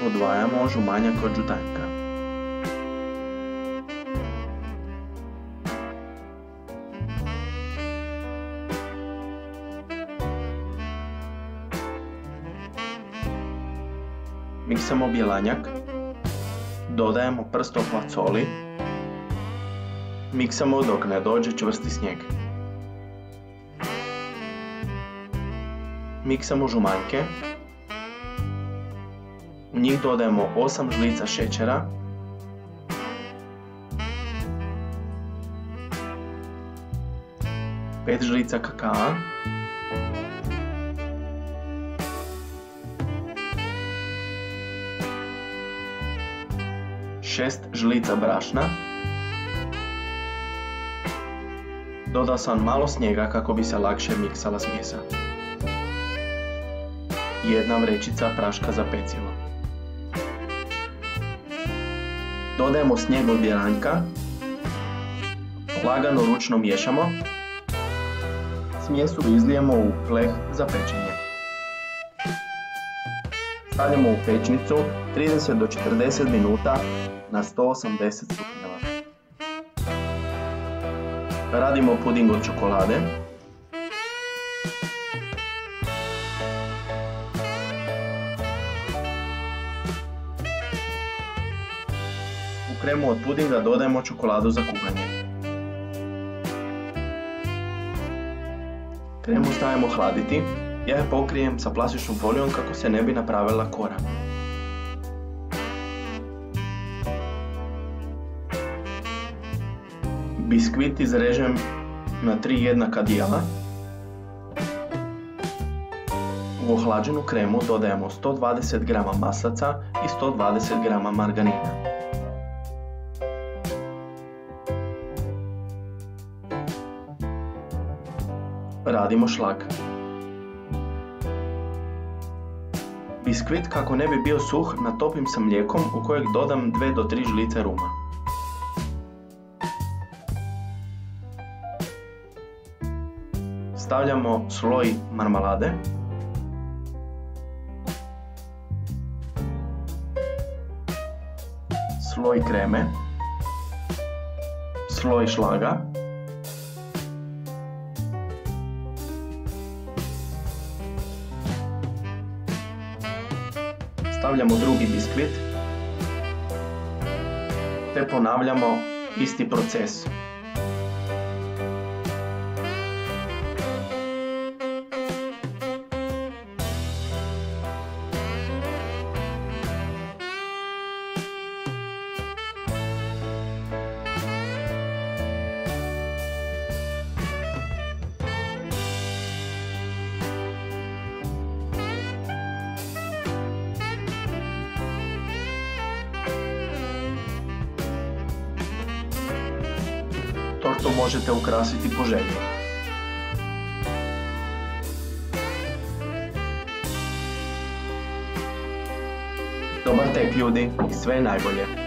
Odvajamo žumanjak od žutanjka. Miksamo bjelanjak. Dodajemo prst oplac soli. Miksamo dok ne dođe čvrsti snijeg. Miksamo žumanjke. U njih dodajemo 8 žlica šećera. Pet žlica kakaa. 6 žlica brašna. Dodao sam malo snijega kako bi se lakše miksala smjesa. 1 vrećica praška za pecivo. Dodajemo snijeg od bjelanjka. Lagano ručno miješamo. Smjesu izlijemo u pleh za pečenje. Stavljamo u pećnicu 30 do 40 minuta na 180 stupnjeva. Radimo puding od čokolade. U kremu od pudinga dodajemo čokoladu za kuhanje. Kremu stavimo hladiti. Ja je pokrijem sa plastičnom folijom kako se ne bi napravila kora. Biskvit izrežem na 3 jednaka dijela. U ohlađenu kremu dodajemo 120 g maslaca i 120 g margarina. Radimo šlag. Biskvit kako ne bi bio suh natopim sa mlijekom u kojeg dodam 2 do 3 žlice ruma. Stavljamo sloj marmelade. Sloj kreme. Sloj šlaga. Stavljamo drugi biskvit, te ponavljamo isti proces. Tortu možete ukrasiti po želji. Dobar tek ljudi i sve najbolje!